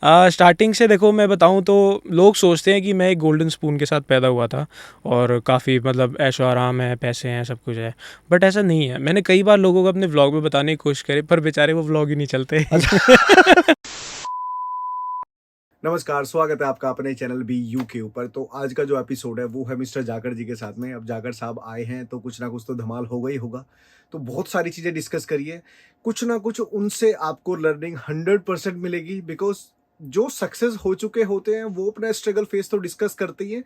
Starting से देखो मैं बताऊं तो लोग सोचते हैं कि मैं एक गोल्डन स्पून के साथ पैदा हुआ था और काफ़ी मतलब ऐशो आराम है, पैसे हैं, सब कुछ है। बट ऐसा नहीं है। मैंने कई बार लोगों को अपने व्लॉग में बताने की कोशिश करी, पर बेचारे वो व्लॉग ही नहीं चलते। नमस्कार, स्वागत है आपका अपने चैनल बी यू के ऊपर। तो आज का जो एपिसोड है वो है मिस्टर जाखड़ जी के साथ में। अब जाखड़ साहब आए हैं तो कुछ ना कुछ तो धमाल होगा ही होगा। तो बहुत सारी चीज़ें डिस्कस करिए, कुछ ना कुछ उनसे आपको लर्निंग 100% मिलेगी। बिकॉज जो सक्सेस हो चुके होते हैं वो अपना स्ट्रगल फेस तो डिस्कस करते ही हैं।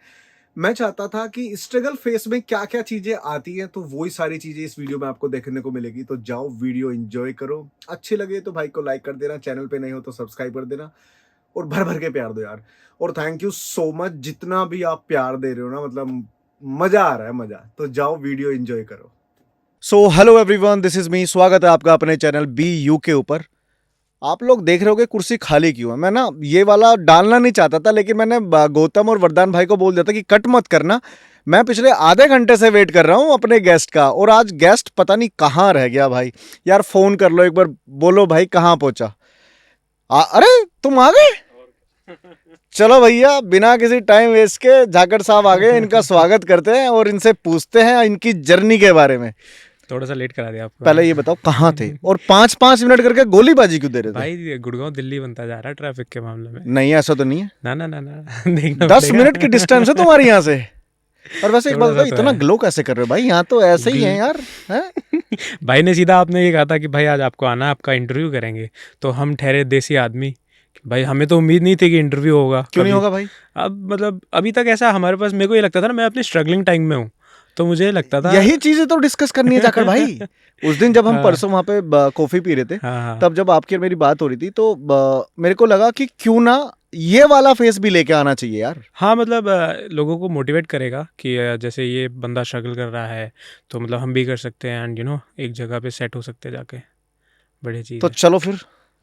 मैं चाहता था कि स्ट्रगल फेस में क्या क्या चीज़ें आती हैं, तो वही सारी चीज़ें इस वीडियो में आपको देखने को मिलेगी। तो जाओ वीडियो एंजॉय करो, अच्छी लगे तो भाई को लाइक कर देना, चैनल पे नहीं हो तो सब्सक्राइब कर देना और भर भर के प्यार दो यार। और थैंक यू सो मच, जितना भी आप प्यार दे रहे हो ना, मतलब मजा आ रहा है, मजा। तो जाओ वीडियो एंजॉय करो। So hello everyone, this is me. स्वागत है आपका अपने चैनल बी यू के ऊपर। आप लोग देख रहे होगे कुर्सी खाली क्यों है। मैं ना ये वाला डालना नहीं चाहता था, लेकिन मैंने गौतम और वरदान भाई को बोल दिया था कि कट मत करना। मैं पिछले आधे घंटे से वेट कर रहा हूँ अपने गेस्ट का, और आज गेस्ट पता नहीं कहाँ रह गया भाई। यार फोन कर लो एक बार, बोलो भाई कहाँ पहुंचा। अरे तुम आ गए। चलो भैया, बिना किसी टाइम वेस्ट के जाखड़ साहब आ गए। इनका स्वागत करते हैं और इनसे पूछते हैं इनकी जर्नी के बारे में। थोड़ा सा लेट करा दिया आपको। पहले ये बताओ कहाँ थे और 5-5 मिनट करके गोलीबाजी क्यों दे रहे थे? भाई गुड़गांव दिल्ली बनता जा रहा है ट्रैफिक के मामले में। नहीं, ऐसा तो नहीं है। ना ना ना ना देखना 10 पड़ेगा। मिनट की डिस्टेंस है तुम्हारे यहाँ से। और वैसे एक बात थोड़ा सा बताओ, तो इतना है। ग्लो कैसे कर रहे हो भाई? यहाँ तो ऐसे ही है यार, हैं? भाई ने सीधा आपने ये कहा था कि भाई आज आपको आना है, आपका इंटरव्यू करेंगे। तो हम ठहरे देसी आदमी, भाई हमें तो उम्मीद नहीं थी कि इंटरव्यू होगा। क्यों नहीं कभी होगा भाई? अब मतलब अभी तक ऐसा हमारे पास, मेरे को ये लगता था ना, मैं अपनी स्ट्रगलिंग टाइम में हूँ, तो मुझे लगता था यही चीजें तो डिस्कस करनी है जाखड़ भाई। उस दिन जब हम हाँ परसों वहां पे कॉफी पी रहे थे, हाँ हाँ तब जब आपकी और मेरी बात हो रही थी, तो मेरे को लगा कि क्यों ना ये वाला फेस भी लेके आना चाहिए यार। हाँ मतलब लोगों को मोटिवेट करेगा कि जैसे ये बंदा स्ट्रगल कर रहा है तो मतलब हम भी कर सकते हैं, एंड एक जगह पे सेट हो सकते हैं जाके। बढ़िया चीज़ तो है। चलो फिर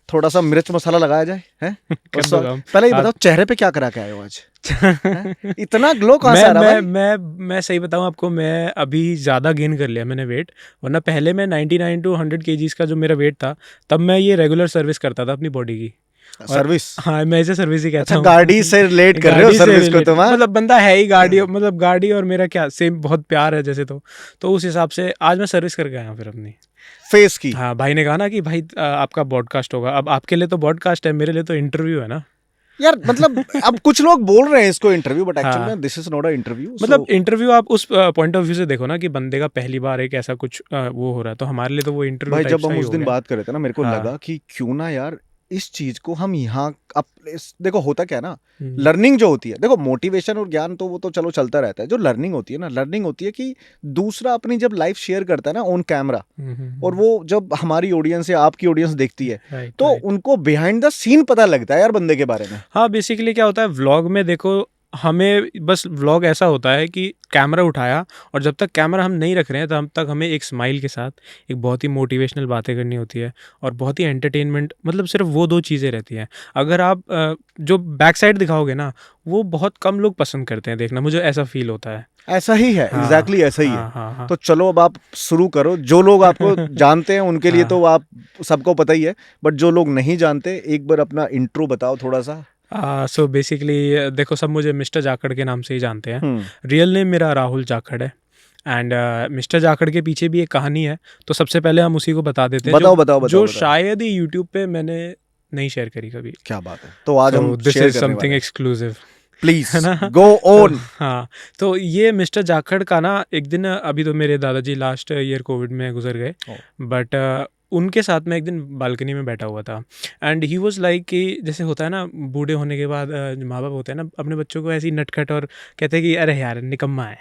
थोड़ा सा मिर्च मसाला लगाया जाए, हैं? कर दो काम पहले ये आज। बताओ, चेहरे पे क्या करा के आए हो आज? हैं? इतना ग्लो कहाँ से मैं आ रहा मैं भाई? मैं सही बताऊं आपको, मैं अभी ज़्यादा गेन कर लिया मैंने वेट। वरना पहले मैं 99 टू 100 केजीज का जो मेरा वेट था, तब मैं ये रेगुलर सर्विस करता था अपनी बॉडी की। और सर्विस? हाँ, मैं इसे सर्विस ही कहता अच्छा, हूँ। गाड़ी से रिलेट कर रहे हो गाड़ी से सर्विस को रिलेट, तुम, हाँ? मतलब बंदा है ही गाड़ी, मतलब गाड़ी और मेरा क्या सेम, बहुत प्यार है जैसे। तो उस हिसाब से आज मैं सर्विस करके आया हूँ फिर अपनी फेस की। हाँ। भाई ने कहा ना कि भाई आपका पॉडकास्ट होगा। अब आपके लिए तो पॉडकास्ट है, मेरे लिए तो इंटरव्यू है ना यार मतलब अब कुछ लोग बोल रहे हैं इसको इंटरव्यू, बट एक्चुअल हाँ में this is not a interview. मतलब इंटरव्यू आप उस पॉइंट ऑफ व्यू से देखो ना कि बंदे का पहली बार एक ऐसा कुछ वो हो रहा है, तो हमारे लिए तो वो इंटरव्यू भाई टाइप जब सा हम ही उस हो दिन गया। बात कर रहे थे ना, मेरे को हाँ लगा कि क्यों ना यार इस चीज को हम यहाँ देखो होता क्या है ना, हम्म, लर्निंग जो होती है, देखो मोटिवेशन और ज्ञान तो वो तो चलो चलता रहता है। जो लर्निंग होती है ना, लर्निंग होती है कि दूसरा अपनी जब लाइफ शेयर करता है ना ऑन कैमरा, और वो जब हमारी ऑडियंस या आपकी ऑडियंस देखती है, राइट तो राइट। उनको बिहाइंड द सीन पता लगता है यार बंदे के बारे में। हाँ बेसिकली क्या होता है व्लॉग में, देखो हमें बस व्लॉग ऐसा होता है कि कैमरा उठाया, और जब तक कैमरा हम नहीं रख रहे हैं तब तक हमें एक स्माइल के साथ एक बहुत ही मोटिवेशनल बातें करनी होती है, और बहुत ही एंटरटेनमेंट, मतलब सिर्फ वो दो चीज़ें रहती हैं। अगर आप जो बैक साइड दिखाओगे ना, वो बहुत कम लोग पसंद करते हैं देखना, मुझे ऐसा फील होता है। ऐसा ही है, हाँ एग्जैक्टली ऐसा ही है। हाँ हाँ हाँ तो चलो अब आप शुरू करो। जो लोग आपको जानते हैं उनके लिए तो हाँ। आप सबको पता ही है, बट जो लोग नहीं जानते, एक बार अपना इंट्रो बताओ थोड़ा सा। सो बेसिकली देखो, सब मुझे मिस्टर जाखड़ के नाम से ही जानते हैं। हम्म। रियल नेम मेरा राहुल जाखड़ है। एंड मिस्टर जाखड़ के पीछे भी एक कहानी है, तो सबसे पहले हम उसी को बता देते हैं, बताओ बताओ बताओ जो बताओ। शायद ही यूट्यूब पे मैंने नहीं शेयर करी कभी। क्या बात है, तो आज हम तो दिस शेयर इज करने वाले समथिंग हैं। एक्सक्लूसिव, प्लीज है ना। गो तो ऑन। हाँ, तो ये मिस्टर जाखड़ का ना, एक दिन अभी तो मेरे दादाजी लास्ट ईयर कोविड में गुजर गए, बट उनके साथ में एक दिन बालकनी में बैठा हुआ था। एंड ही वॉज लाइक कि जैसे होता है ना बूढ़े होने के बाद जो माँ बाप होते हैं ना, अपने बच्चों को ऐसी नटखट और कहते हैं कि अरे यार निकम्मा है।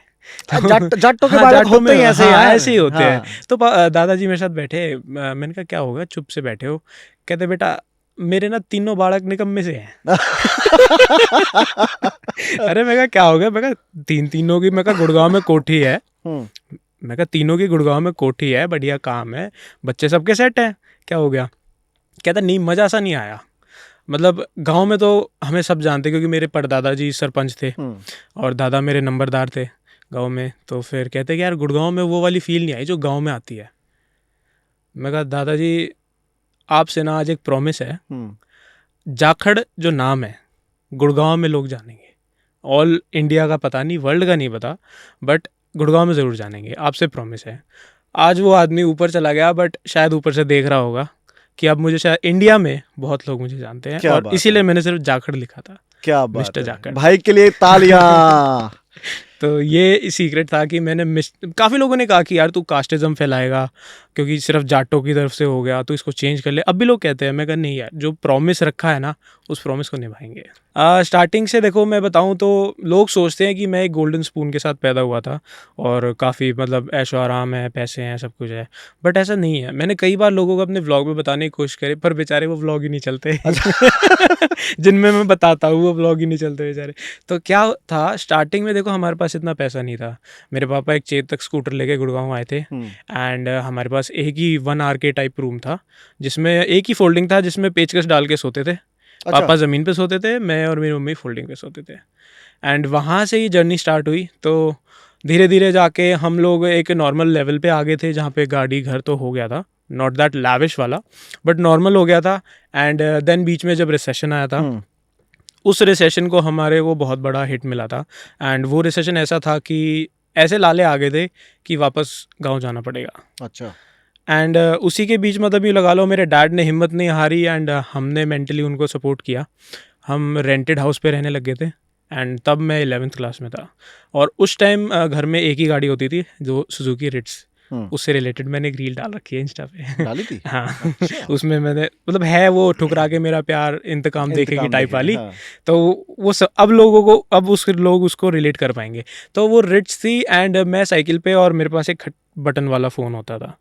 जाटों के हाँ बालक जाटों में, होते ही ऐसे हाँ यार। ऐसे ही होते हैं। हाँ। तो दादाजी मेरे साथ बैठे, मैंने कहा क्या होगा, चुप से बैठे हो। कहते बेटा मेरे ना तीनों बालक निकम्मे से हैं। अरे मैं कहा क्या हो गया, मैं कहा तीनों की, मैं कहा गुड़गांव में कोठी है, मैं कहा तीनों की गुड़गांव में कोठी है, बढ़िया काम है, बच्चे सबके सेट हैं, क्या हो गया। कहता नहीं मज़ा सा नहीं आया। मतलब गांव में तो हमें सब जानते, क्योंकि मेरे परदादा जी सरपंच थे और दादा मेरे नंबरदार थे गांव में। तो फिर कहते कि यार गुड़गांव में वो वाली फील नहीं आई जो गांव में आती है। मैं कहा दादाजी आपसे ना आज एक प्रॉमिस है, जाखड़ जो नाम है गुड़गांव में लोग जानेंगे, ऑल इंडिया का पता नहीं, वर्ल्ड का नहीं पता, बट गुड़गांव में ज़रूर जानेंगे, आपसे प्रॉमिस है। आज वो आदमी ऊपर चला गया, बट शायद ऊपर से देख रहा होगा कि अब मुझे शायद इंडिया में बहुत लोग मुझे जानते हैं, क्या और बात इसीलिए है। मैंने सिर्फ जाखड़ लिखा था, क्या बात मिस्टर है जाखड़। भाई के लिए तालियां। तो ये सीक्रेट था कि मैंने काफ़ी लोगों ने कहा कि यार तू कास्टिज्म फैलाएगा क्योंकि सिर्फ जाटों की तरफ से हो गया, तो इसको चेंज कर ले। अब भी लोग कहते हैं, मैं कहा नहीं यार, जो प्रॉमिस रखा है ना उस प्रॉमिस को निभाएंगे। स्टार्टिंग से देखो मैं बताऊं तो लोग सोचते हैं कि मैं एक गोल्डन स्पून के साथ पैदा हुआ था और काफ़ी मतलब ऐशो आराम है, पैसे हैं, सब कुछ है, बट ऐसा नहीं है। मैंने कई बार लोगों को अपने व्लॉग में बताने की कोशिश करी, पर बेचारे वो व्लॉग ही नहीं चलते जिनमें मैं बताता हूँ वो व्लॉग ही नहीं चलते बेचारे। तो क्या था, स्टार्टिंग में देखो हमारे पास इतना पैसा नहीं था। मेरे पापा एक चेतक स्कूटर लेके गुड़गांव आए थे, एंड हमारे पास एक ही 1 RK टाइप रूम था, जिसमें एक ही फोल्डिंग था, जिसमें पेचकस डाल के सोते थे। अच्छा। पापा ज़मीन पे सोते थे, मैं और मेरी मम्मी फोल्डिंग पे सोते थे। एंड वहाँ से ही जर्नी स्टार्ट हुई। तो धीरे धीरे जाके हम लोग एक नॉर्मल लेवल पे आ गए थे, जहाँ पे गाड़ी घर तो हो गया था, नॉट दैट लैविश वाला, बट नॉर्मल हो गया था। एंड देन बीच में जब रिसेशन आया था, उस रिसेशन को हमारे वो बहुत बड़ा हिट मिला था। एंड वो रिसेशन ऐसा था कि ऐसे लाले आ गए थे कि वापस गांव जाना पड़ेगा। अच्छा। एंड उसी के बीच मतलब ये लगा लो मेरे डैड ने हिम्मत नहीं हारी, एंड हमने मेंटली उनको सपोर्ट किया। हम रेंटेड हाउस पे रहने लग गए थे, एंड तब मैं 11th क्लास में था। और उस टाइम घर में एक ही गाड़ी होती थी, जो सुजुकी रिट्स। उससे रिलेटेड मैंने एक रील डाल रखी है इंस्टा पे। डाली थी। हाँ। अच्छा। उसमें मैंने मतलब है वो ठुकरा के मेरा प्यार इंतकाम देखेगी टाइप वाली। हाँ। तो वो सब अब लोगों को, अब उस लोग उसको रिलेट कर पाएंगे। तो वो रिट्स थी, एंड मैं साइकिल पे, और मेरे पास एक बटन वाला फ़ोन होता था।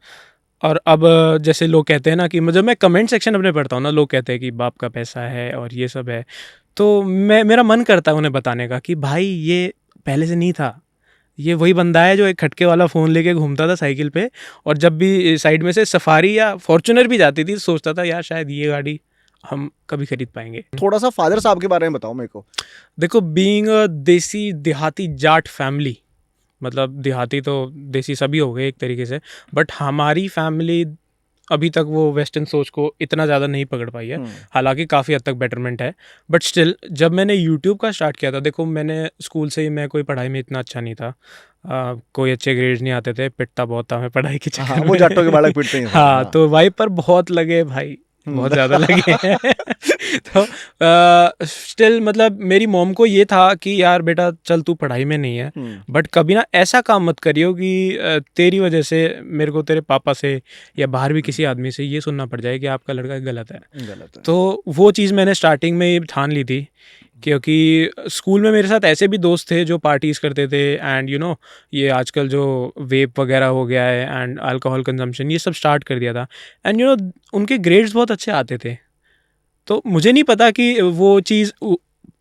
और अब जैसे लोग कहते हैं ना कि जब मैं कमेंट सेक्शन अपने पढ़ता हूँ ना, लोग कहते हैं कि बाप का पैसा है और ये सब है, तो मेरा मन करता है उन्हें बताने का कि भाई ये पहले से नहीं था, ये वही बंदा है जो एक खटके वाला फ़ोन लेके घूमता था साइकिल पे, और जब भी साइड में से सफारी या फॉर्च्यूनर भी जाती थी, सोचता था यार शायद ये गाड़ी हम कभी खरीद पाएंगे। थोड़ा सा फादर साहब के बारे में बताओ मेरे को। देखो, बीइंग अ देसी देहाती जाट फैमिली, मतलब देहाती तो देसी सभी हो गए एक तरीके से, बट हमारी फैमिली अभी तक वो वेस्टर्न सोच को इतना ज़्यादा नहीं पकड़ पाई है। हालांकि काफ़ी हद तक बेटरमेंट है, बट स्टिल जब मैंने यूट्यूब का स्टार्ट किया था, देखो मैंने स्कूल से ही, मैं कोई पढ़ाई में इतना अच्छा नहीं था, कोई अच्छे ग्रेड्स नहीं आते थे, पिटता बहुत था मैं पढ़ाई के चक्कर में। वो जाटों के बालक पिटते हैं। हाँ, तो भाई पर बहुत लगे भाई, बहुत ज़्यादा लगे हैं। तो स्टिल मतलब मेरी मॉम को ये था कि यार बेटा चल तू पढ़ाई में नहीं है, बट कभी ना ऐसा काम मत करियो कि तेरी वजह से मेरे को तेरे पापा से या बाहर भी किसी आदमी से ये सुनना पड़ जाए कि आपका लड़का गलत है। तो वो चीज़ मैंने स्टार्टिंग में ठान ली थी, क्योंकि स्कूल में मेरे साथ ऐसे भी दोस्त थे जो पार्टीज़ करते थे, एंड यू नो ये आजकल जो वेप वगैरह हो गया है एंड अल्कोहल कंजम्पशन, ये सब स्टार्ट कर दिया था, एंड यू नो उनके ग्रेड्स बहुत अच्छे आते थे। तो मुझे नहीं पता कि वो चीज़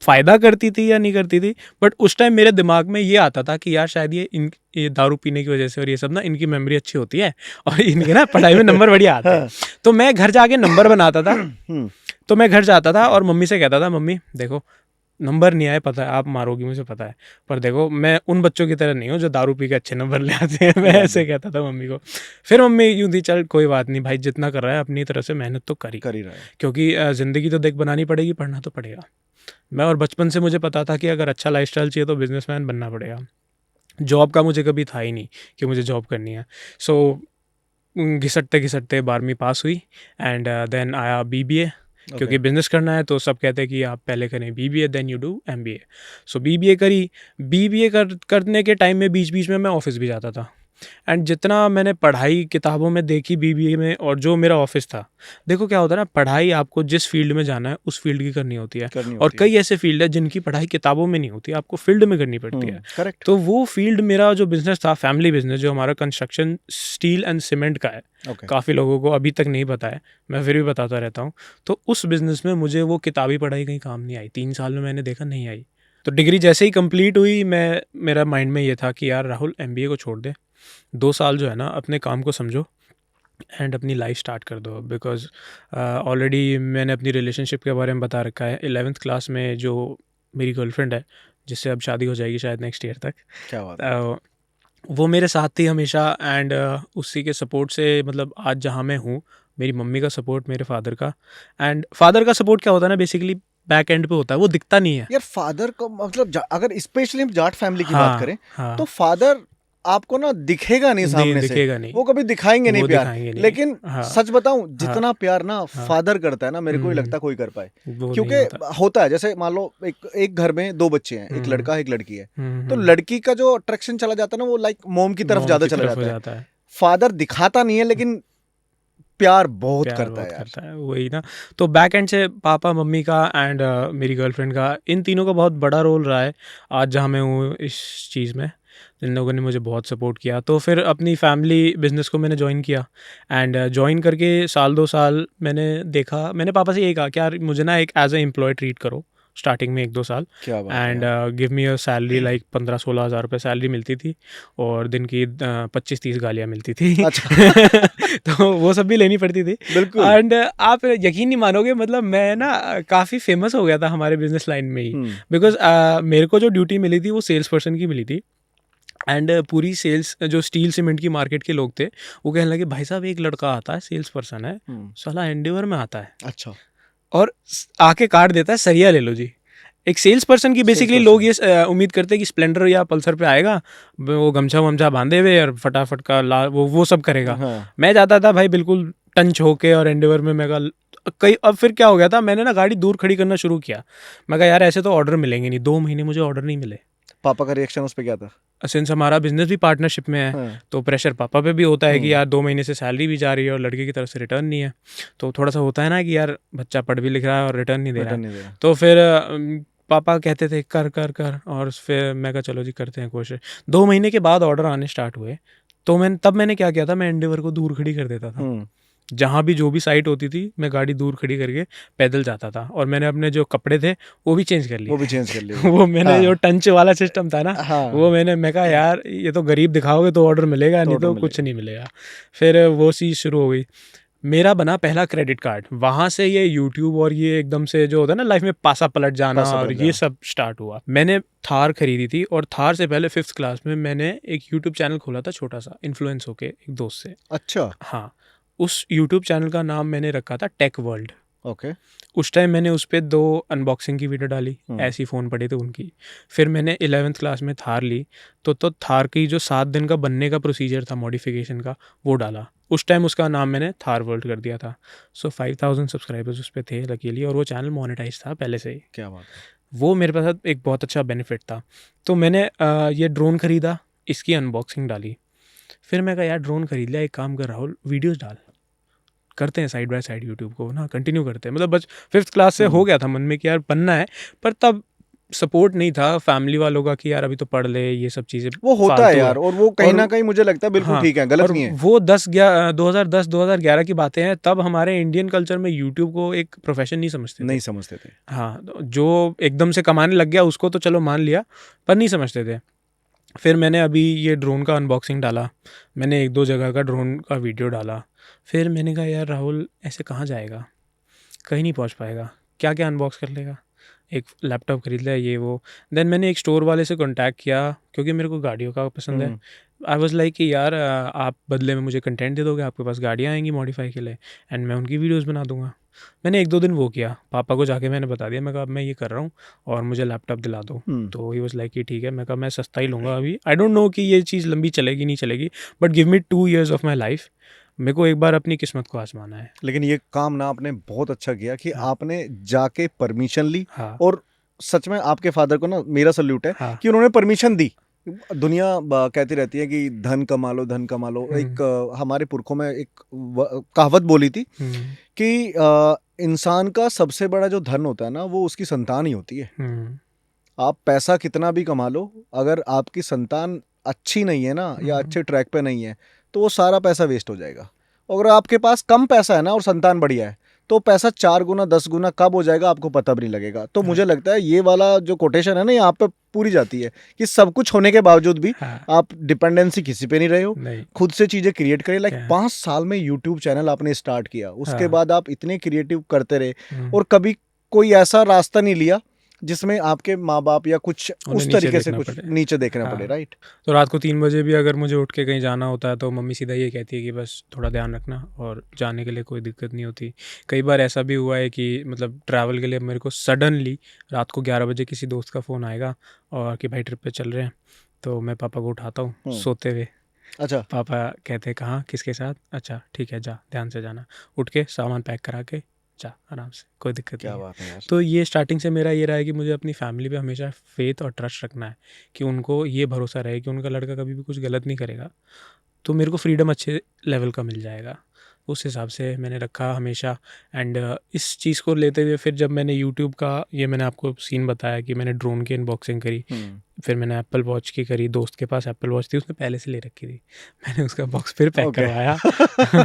फ़ायदा करती थी या नहीं करती थी, बट उस टाइम मेरे दिमाग में ये आता था कि यार शायद ये दारू पीने की वजह से और ये सब ना, इनकी मेमोरी अच्छी होती है और इनके ना पढ़ाई में नंबर बढ़िया आते हैं। तो मैं घर जाके नंबर बनाता था। तो मैं घर जाता था और मम्मी से कहता था, मम्मी देखो नंबर नहीं आए, पता है आप मारोगी मुझे पता है, पर देखो मैं उन बच्चों की तरह नहीं हूँ जो दारू पी के अच्छे नंबर ले आते हैं। मैं ऐसे कहता था मम्मी को। फिर मम्मी यूँ थी, चल कोई बात नहीं भाई, जितना कर रहा है अपनी तरफ से मेहनत तो कर ही रहा है, क्योंकि ज़िंदगी तो देख बनानी पड़ेगी, पढ़ना तो पड़ेगा। मैं और बचपन से मुझे पता था कि अगर अच्छा लाइफस्टाइल चाहिए तो बिजनेसमैन बनना पड़ेगा। जॉब का मुझे कभी था ही नहीं कि मुझे जॉब करनी है। सो घिसटते घिसटते 12वीं पास हुई, एंड देन आया BBA, क्योंकि बिजनेस करना है तो सब कहते हैं कि आप पहले करें BBA then you do MBA। So BBA करी। BBA करने के टाइम में बीच बीच में मैं ऑफिस भी जाता था, एंड जितना मैंने पढ़ाई किताबों में देखी BBA में और जो मेरा ऑफिस था, देखो क्या होता है ना, पढ़ाई आपको जिस फील्ड में जाना है उस फील्ड की करनी होती है, और कई ऐसे फील्ड है जिनकी पढ़ाई किताबों में नहीं होती, आपको फील्ड में करनी पड़ती है। करेक्ट। तो वो फील्ड मेरा जो बिजनेस था, फैमिली बिजनेस, जो हमारा कंस्ट्रक्शन स्टील एंड सीमेंट का है, काफ़ी लोगों को अभी तक नहीं पता है, मैं फिर भी बताता रहता हूँ। तो उस बिज़नेस में मुझे वो किताबी पढ़ाई कहीं काम नहीं आई, 3 साल में मैंने देखा नहीं आई। तो डिग्री जैसे ही कंप्लीट हुई, मेरा माइंड में ये था कि यार राहुल MBA को छोड़ दे, 2 साल जो है ना अपने काम को समझो एंड अपनी लाइफ स्टार्ट कर दो। बिकॉज ऑलरेडी मैंने अपनी रिलेशनशिप के बारे में बता रखा है। 11th क्लास में जो मेरी गर्लफ्रेंड है, जिससे अब शादी हो जाएगी शायद नेक्स्ट ईयर तक, क्या बात है। वो मेरे साथ थी हमेशा, एंड उसी के सपोर्ट से मतलब आज जहाँ मैं हूँ मेरी मम्मी का सपोर्ट, मेरे फादर का। एंड फादर का सपोर्ट क्या होता है ना, बेसिकली बैक एंड पे होता है, वो दिखता नहीं है। यार फादर को मतलब अगर स्पेशली हम जाट फैमिली की बात हाँ करें हाँ। तो फादर आपको ना दिखेगा नहीं नहीं सामने से, दिखेगा नहीं, वो कभी दिखाएंगे नहीं वो प्यार, दिखाएंगे नहीं। लेकिन हाँ सच बताऊं हाँ जितना प्यार ना हाँ। फादर करता है ना, मेरे को ही हम्म, लगता कोई कर पाए। वो नहीं क्योंकि होता। होता है जैसे मान लो एक घर में दो बच्चे हैं, एक लड़का है एक लड़की है, तो हम्म, लड़की का जो अट्रैक्शन चला जाता है ना वो लाइक मोम की तरफ मॉम ज्यादा की चला तरफ हो जाता है। जाता है। फादर दिखाता नहीं है लेकिन प्यार बहुत प्यार करता बहुत है यार। करता है, वही ना। तो बैक एंड से पापा मम्मी का एंड मेरी गर्लफ्रेंड का, इन तीनों का बहुत बड़ा रोल रहा है आज जहाँ मैं हूँ इस चीज़ में। इन लोगों ने मुझे बहुत सपोर्ट किया। तो फिर अपनी फैमिली बिजनेस को मैंने ज्वाइन किया। एंड ज्वाइन करके साल 2 साल मैंने देखा, मैंने पापा से यही कहा कि यार मुझे ना एक एज ए एम्प्लॉय ट्रीट करो स्टार्टिंग में 1-2 साल। क्या बात है एंड यार। Give me a salary like 15-16 हज़ार रुपये सैलरी मिलती थी, और दिन की 25-30 गालियाँ मिलती थी। अच्छा तो वो सब भी लेनी पड़ती थी। बिल्कुल। एंड आप यकीन नहीं मानोगे, मतलब मैं ना काफ़ी फेमस हो गया था हमारे बिजनेस लाइन में ही। बिकॉज मेरे को जो ड्यूटी मिली थी वो सेल्स पर्सन की मिली थी। एंड पूरी सेल्स जो स्टील सीमेंट की मार्केट के लोग थे, वो कहने लगे भाई साहब एक लड़का आता है, सेल्स पर्सन है, साला एंडेवर में आता है अच्छा और आके काट देता है, सरिया ले लो जी। एक सेल्स पर्सन की बेसिकली लोग ये उम्मीद करते हैं कि स्प्लेंडर या पल्सर पे आएगा, वो गमछा वमछा बांधे हुए और फटाफट का वो सब करेगा। हाँ। मैं जाता था भाई बिल्कुल टंच होके, और एंडेवर में मैं कई, अब फिर क्या हो गया था, मैंने ना गाड़ी दूर खड़ी करना शुरू किया। मैं कहा यार ऐसे तो ऑर्डर मिलेंगे नहीं, 2 महीने मुझे ऑर्डर नहीं मिले। पापा का रिएक्शन उस पे क्या था? सिंस हमारा बिजनेस भी पार्टनरशिप में है, हाँ। तो प्रेशर पापा पे भी होता है कि यार 2 महीने से सैलरी भी जा रही है और लड़के की तरफ से रिटर्न नहीं है। तो थोड़ा सा होता है ना कि यार बच्चा पढ़ भी लिख रहा है और रिटर्न नहीं दे रहा है। तो फिर पापा कहते थे कर कर कर, और फिर मैं कहा चलो जी करते हैं कोशिश। 2 महीने के बाद ऑर्डर आने स्टार्ट हुए, तो मैंने क्या किया था, मैं एंडेवर को दूर खड़ी कर देता था। जहाँ भी जो भी साइट होती थी मैं गाड़ी दूर खड़ी करके पैदल जाता था, और मैंने अपने जो कपड़े थे वो भी चेंज कर लिए। वो भी चेंज कर लिए। वो मैंने जो टंच वाला सिस्टम था ना, हाँ। वो मैं कहा यार ये तो गरीब दिखाओगे तो ऑर्डर मिलेगा, नहीं तो कुछ नहीं मिलेगा। फिर वो चीज़ शुरू हो गई। मेरा बना पहला क्रेडिट कार्ड, वहाँ से ये यूट्यूब और ये एकदम से जो होता है ना लाइफ में पासा पलट जाना और ये सब स्टार्ट हुआ। मैंने थार खरीदी थी, और थार से पहले 5th क्लास में मैंने एक यूट्यूब चैनल खोला था छोटा सा, इन्फ्लुएंस होके एक दोस्त से। अच्छा। हाँ, उस यूट्यूब चैनल का नाम मैंने रखा था टेक वर्ल्ड। ओके। उस टाइम मैंने उस पर 2 अनबॉक्सिंग की वीडियो डाली, ऐसी फ़ोन पड़े थे उनकी। फिर मैंने 11th क्लास में थार ली, तो थार की जो 7 दिन का बनने का प्रोसीजर था मॉडिफिकेशन का, वो डाला। उस टाइम उसका नाम मैंने थार वर्ल्ड कर दिया था। सो 5000 सब्सक्राइबर्स उस पर थे लकीली, और वो चैनल मोनेटाइज था पहले से ही। क्या बात है। वो मेरे पास एक बहुत अच्छा बेनिफिट था। तो मैंने ये ड्रोन ख़रीदा, इसकी अनबॉक्सिंग डाली। फिर मैं कहा यार ड्रोन खरीद लिया, एक काम कर राहुल वीडियोज़ डाल, करते हैं साइड बाय साइड यूट्यूब को ना कंटिन्यू करते हैं। मतलब बस 5th क्लास से हो गया था मन में कि यार बनना है, पर तब सपोर्ट नहीं था फैमिली वालों का कि यार अभी तो पढ़ ले, ये सब चीज़ें वो होता है यार, और वो कहीं ना कहीं मुझे लगता है बिल्कुल ठीक है, गलत नहीं है। वो 2010-2011 की बातें हैं। तब हमारे इंडियन कल्चर में यूट्यूब को एक प्रोफेशन नहीं समझते थे। हाँ, जो एकदम से कमाने लग गया उसको तो चलो मान लिया, पर नहीं समझते थे। फिर मैंने अभी ये ड्रोन का अनबॉक्सिंग डाला, मैंने 1-2 जगह का ड्रोन का वीडियो डाला। फिर मैंने कहा यार राहुल ऐसे कहाँ जाएगा, कहीं नहीं पहुँच पाएगा, क्या क्या अनबॉक्स कर लेगा, एक लैपटॉप खरीद लिया ये वो। देन मैंने एक स्टोर वाले से कांटेक्ट किया, क्योंकि मेरे को गाड़ियों का पसंद है। आई वाज लाइक कि यार आप बदले में मुझे कंटेंट दे दोगे, आपके पास गाड़ियाँ आएंगी मॉडिफाई के लिए, एंड मैं उनकी वीडियोस बना दूंगा। मैंने 1-2 दिन वो किया, पापा को जाके मैंने बता दिया, मैं कहा अब मैं ये कर रहा हूँ और मुझे लैपटॉप दिला दो। तो ही वाज लाइक कि ठीक है। मैं कहा मैं सस्ता ही लूँगा अभी, आई डोंट नो कि ये चीज़ लंबी चलेगी नहीं चलेगी, but give me 2 years of my life, मेरे को एक बार अपनी किस्मत को आजमाना है। लेकिन ये काम ना आपने बहुत अच्छा किया कि हाँ। आपने जाके परमिशन ली। हाँ। और सच में आपके फादर को ना मेरा सल्यूट है। हाँ। कि उन्होंने परमिशन दी। दुनिया कहती रहती है कि धन कमा लो धन कमा लो। एक हमारे पुरखों में एक कहावत बोली थी कि इंसान का सबसे बड़ा जो धन होता है ना वो उसकी संतान ही होती है। आप पैसा कितना भी कमा लो, अगर आपकी संतान अच्छी नहीं है ना या अच्छे ट्रैक पे नहीं है तो वो सारा पैसा वेस्ट हो जाएगा। अगर आपके पास कम पैसा है ना और संतान बढ़िया है तो पैसा 4 गुना 10 गुना कब हो जाएगा आपको पता भी नहीं लगेगा। तो मुझे लगता है ये वाला जो कोटेशन है ना यहाँ पे पूरी जाती है कि सब कुछ होने के बावजूद भी आप डिपेंडेंसी किसी पे नहीं रहे हो, खुद से चीजें क्रिएट करें। लाइक 5 साल में यूट्यूब चैनल आपने स्टार्ट किया, उसके बाद आप इतने क्रिएटिव करते रहे और कभी कोई ऐसा रास्ता नहीं लिया जिसमें आपके माँ बाप या कुछ उन्हें उस नीचे तरीके से देखना कुछ पड़े। नीचे देखना हाँ। पड़े, राइट? तो रात को 3 बजे भी अगर मुझे उठ के कहीं जाना होता है तो मम्मी सीधा ये कहती है कि बस थोड़ा ध्यान रखना, और जाने के लिए कोई दिक्कत नहीं होती। कई बार ऐसा भी हुआ है कि मतलब ट्रैवल के लिए मेरे को सडनली रात को 11 बजे किसी दोस्त का फ़ोन आएगा और कि भाई ट्रिप पे चल रहे हैं, तो मैं पापा को उठाता हूँ सोते हुए। अच्छा। पापा कहते हैं कहाँ, किसके साथ? अच्छा ठीक है, जा ध्यान से जाना। उठ के सामान पैक करा के जा आराम से, कोई दिक्कत क्या नहीं है। बात है यार। तो ये स्टार्टिंग से मेरा ये रहा है कि मुझे अपनी फैमिली पे हमेशा फेथ और ट्रस्ट रखना है, कि उनको ये भरोसा रहे कि उनका लड़का कभी भी कुछ गलत नहीं करेगा, तो मेरे को फ्रीडम अच्छे लेवल का मिल जाएगा। उस हिसाब से मैंने रखा हमेशा। एंड इस चीज़ को लेते हुए फिर जब मैंने यूट्यूब का, ये मैंने आपको सीन बताया कि मैंने ड्रोन की अनबॉक्सिंग करी, फिर मैंने एप्पल वॉच की करी। दोस्त के पास एप्पल वॉच थी, उसने पहले से ले रखी थी, मैंने उसका बॉक्स फिर पैक करवाया।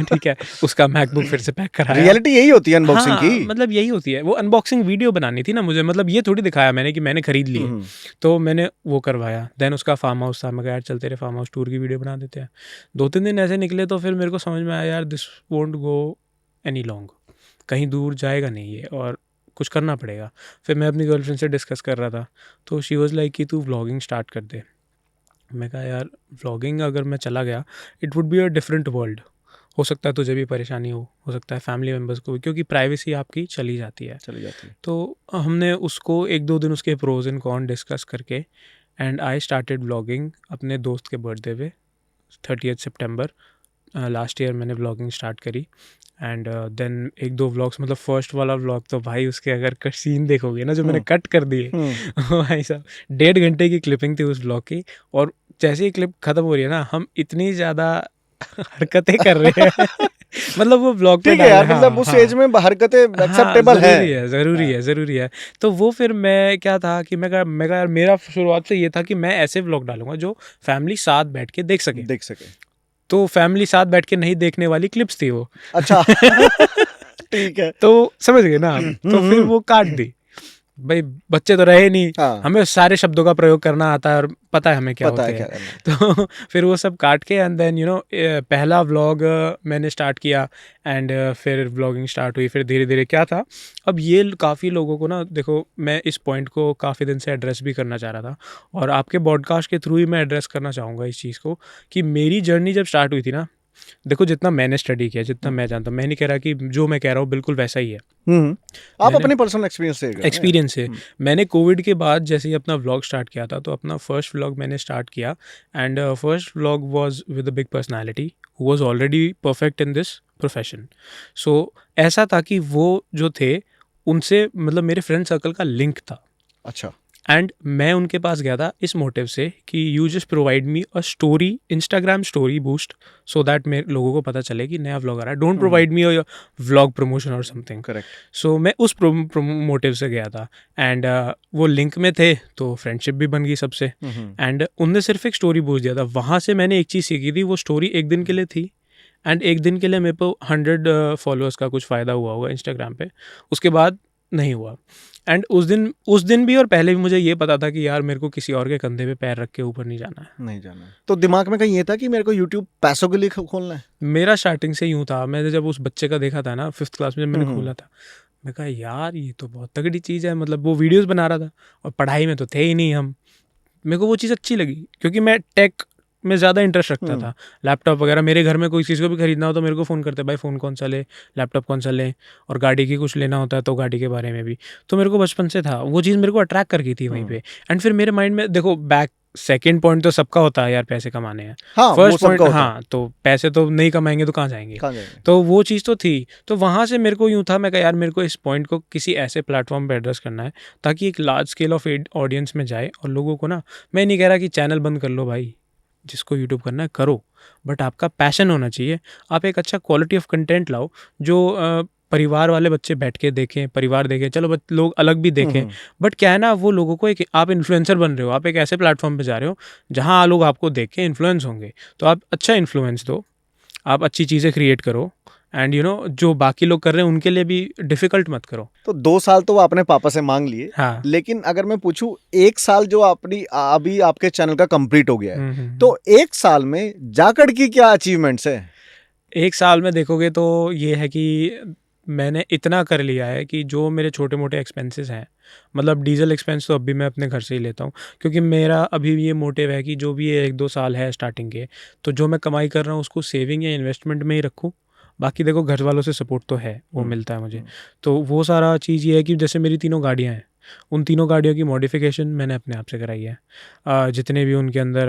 ठीक है, उसका मैकबुक फिर से पैक कराया। रियलिटी यही होती है अनबॉक्सिंग हाँ, की। मतलब यही होती है। वो अनबॉक्सिंग वीडियो बनानी थी ना मुझे, मतलब ये थोड़ी दिखाया मैंने कि मैंने खरीद ली है। तो मैंने वो करवाया। देन उसका फार्म हाउस था, मैं कहा यार चल तेरे फार्म हाउस टूर की वीडियो बना देते हैं। 2-3 दिन ऐसे निकले तो फिर मेरे को समझ में आया यार this won't go any long, कहीं दूर जाएगा नहीं ये, और कुछ करना पड़ेगा। फिर मैं अपनी गर्लफ्रेंड से डिस्कस कर रहा था, तो शी वाज लाइक कि तू व्लॉगिंग स्टार्ट कर दे। मैं कहा यार व्लॉगिंग अगर मैं चला गया, it would be a different world. हो सकता है तुझे भी परेशानी हो सकता है फैमिली मेम्बर्स को भी, क्योंकि प्राइवेसी आपकी चली जाती है। तो हमने उसको 1-2 दिन उसके प्रोज एंड कॉन डिस्कस करके, एंड आई स्टार्टेड व्लॉगिंग अपने दोस्त के बर्थडे पे 30 सितंबर लास्ट ईयर मैंने व्लॉगिंग स्टार्ट करी। एंड देन 1-2 व्लॉग्स, मतलब फर्स्ट वाला व्लॉग तो भाई उसके अगर सीन देखोगे ना जो मैंने कट कर दिए, भाई साहब 1.5 घंटे की क्लिपिंग थी उस व्लॉग की, और जैसे ही क्लिप खत्म हो रही है ना, हम इतनी ज़्यादा हरकतें कर रहे हैं मतलब वो ब्लॉग पे ठीक है यार, हाँ, मतलब उस हाँ, एज में हरकतें एक्सेप्टेबल है। ज़रूरी है। तो वो फिर मैं क्या था कि मैं कहा यार मेरा शुरुआत से ये था कि मैं ऐसे व्लॉग डालूंगा जो फैमिली साथ बैठ के देख सके। तो फैमिली साथ बैठ के नहीं देखने वाली क्लिप्स थी वो। अच्छा। ठीक है। तो समझ गए ना, तो फिर वो काट दी। भाई बच्चे तो रहे नहीं, हमें सारे शब्दों का प्रयोग करना आता है और पता है हमें क्या होते हैं। तो फिर वो सब काट के एंड देन पहला व्लॉग मैंने स्टार्ट किया, एंड फिर व्लॉगिंग स्टार्ट हुई। फिर धीरे धीरे क्या था, अब ये काफ़ी लोगों को ना, देखो मैं इस पॉइंट को काफ़ी दिन से एड्रेस भी करना चाह रहा था, और आपके पॉडकास्ट के थ्रू ही मैं एड्रेस करना चाहूँगा इस चीज़ को, कि मेरी जर्नी जब स्टार्ट हुई थी ना, देखो जितना मैंने स्टडी किया, जितना मैं जानता हूँ, मैं नहीं कह रहा कि जो मैं कह रहा हूँ बिल्कुल वैसा ही है। आप अपने पर्सनल एक्सपीरियंस से मैंने कोविड के बाद जैसे ही अपना व्लॉग स्टार्ट किया था, तो अपना फर्स्ट व्लॉग मैंने स्टार्ट किया, and first vlog was with a big personality who was already perfect in this profession. So ऐसा था कि वो जो थे उनसे मतलब मेरे फ्रेंड सर्कल का लिंक था। अच्छा। एंड मैं उनके पास गया था इस मोटिव से कि you just provide me a story, Instagram story boost, so that मेरे लोगों को पता चले कि नया व्लॉग आ रहा है। Don't provide me a vlog promotion और समथिंग। करेक्ट। सो मैं उस मोटिव से गया था, एंड वो लिंक में थे तो फ्रेंडशिप भी बन गई सबसे। एंड उनने सिर्फ एक स्टोरी बूस्ट दिया था, वहाँ से मैंने एक चीज़ सीखी थी। वो स्टोरी एक दिन के लिए थी, एंड एक दिन के लिए मेरे को 100 फॉलोअर्स का कुछ फ़ायदा हुआ होगा इंस्टाग्राम पे, उसके बाद नहीं हुआ। एंड उस दिन भी और पहले भी मुझे ये पता था कि यार मेरे को किसी और के कंधे पे पैर रख के ऊपर नहीं जाना है। तो दिमाग में कहीं ये था कि मेरे को यूट्यूब पैसों के लिए खोलना है? मेरा स्टार्टिंग से यूँ था। मैंने जब उस बच्चे का देखा था ना 5th क्लास में, जब मैंने खोला था, मैं कहा यार ये तो बहुत तगड़ी चीज़ है। मतलब वो वीडियोस बना रहा था और पढ़ाई में तो थे ही नहीं हम। मेरे को वो चीज़ अच्छी लगी क्योंकि मैं टेक में ज़्यादा इंटरेस्ट रखता था। लैपटॉप वगैरह मेरे घर में कोई चीज़ को भी खरीदना हो तो मेरे को फ़ोन करते भाई फ़ोन कौन सा ले, लैपटॉप कौन सा ले, और गाड़ी की कुछ लेना होता है तो गाड़ी के बारे में भी। तो मेरे को बचपन से था, वो चीज़ मेरे को अट्रैक्ट कर गई थी वहीं पे। एंड फिर मेरे माइंड में देखो सेकंड पॉइंट तो सबका होता है यार, पैसे कमाने हैं। फर्स्ट पॉइंट तो पैसे तो नहीं कमाएंगे तो कहाँ जाएंगे? तो वो चीज़ तो थी। तो वहाँ से मेरे को यूँ था, मैं कहा यार मेरे को इस पॉइंट को किसी ऐसे प्लेटफॉर्म पे एड्रेस करना है ताकि एक लार्ज स्केल ऑफ ऑडियंस में जाए और लोगों को ना, मैं नहीं कह रहा कि चैनल बंद कर लो भाई, जिसको यूट्यूब करना है करो, बट आपका पैशन होना चाहिए। आप एक अच्छा क्वालिटी ऑफ कंटेंट लाओ जो परिवार वाले बच्चे बैठ के देखें, परिवार देखें, चलो लोग अलग भी देखें, बट क्या है ना, वो लोगों को एक, आप इन्फ्लुएंसर बन रहे हो, आप एक ऐसे प्लेटफॉर्म पे जा रहे हो जहाँ लोग आपको देख के इन्फ्लुएंस होंगे, तो आप अच्छा इन्फ्लुएंस दो, आप अच्छी चीज़ें क्रिएट करो, एंड जो बाकी लोग कर रहे हैं उनके लिए भी डिफिकल्ट मत करो। तो 2 साल तो आपने पापा से मांग लिए। हाँ। लेकिन अगर मैं पूछूं 1 साल जो अभी आपके चैनल का कंप्लीट हो गया है, तो 1 साल में जाकड़ की क्या अचीवमेंट्स है? 1 साल में देखोगे तो ये है कि मैंने इतना कर लिया है कि जो मेरे छोटे मोटे एक्सपेंसेस हैं मतलब डीजल एक्सपेंस तो अभी मैं अपने घर से ही लेता हूँ, क्योंकि मेरा अभी ये मोटिव है कि जो भी ये 1-2 साल है स्टार्टिंग के, तो जो मैं कमाई कर रहा हूँ उसको सेविंग या इन्वेस्टमेंट में ही रखूँ। बाकी देखो घर वालों से सपोर्ट तो है, वो मिलता है मुझे। तो वो सारा चीज़ ये है कि जैसे मेरी 3 गाड़ियाँ हैं, उन 3 गाड़ियों की मॉडिफिकेशन मैंने अपने आप से कराई है। जितने भी उनके अंदर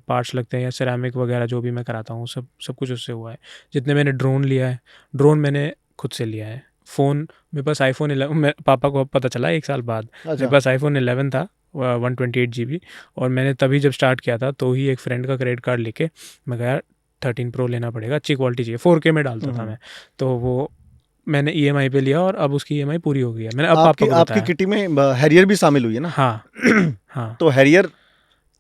पार्ट्स लगते हैं या सिरेमिक वगैरह जो भी मैं कराता हूँ, सब कुछ उससे हुआ है। जितने मैंने ड्रोन लिया है, ड्रोन मैंने खुद से लिया है। फ़ोन मेरे पास आईफ़ोन 11, मैं पापा को पता चला 1 साल बाद। मेरे पास आईफ़ोन 11 था 128 GB, और मैंने तभी जब स्टार्ट किया था तो ही एक फ्रेंड का क्रेडिट कार्ड लेके मैं कहा यार 13 प्रो लेना पड़ेगा, अच्छी क्वालिटी चाहिए, 4K में डालता था मैं। तो वो मैंने EMI पे लिया और अब उसकी EMI पूरी हो गई है। मैंने अब पापा को आपकी किटी में हैरियर भी शामिल हुई है ना? हाँ हाँ। तो हैरियर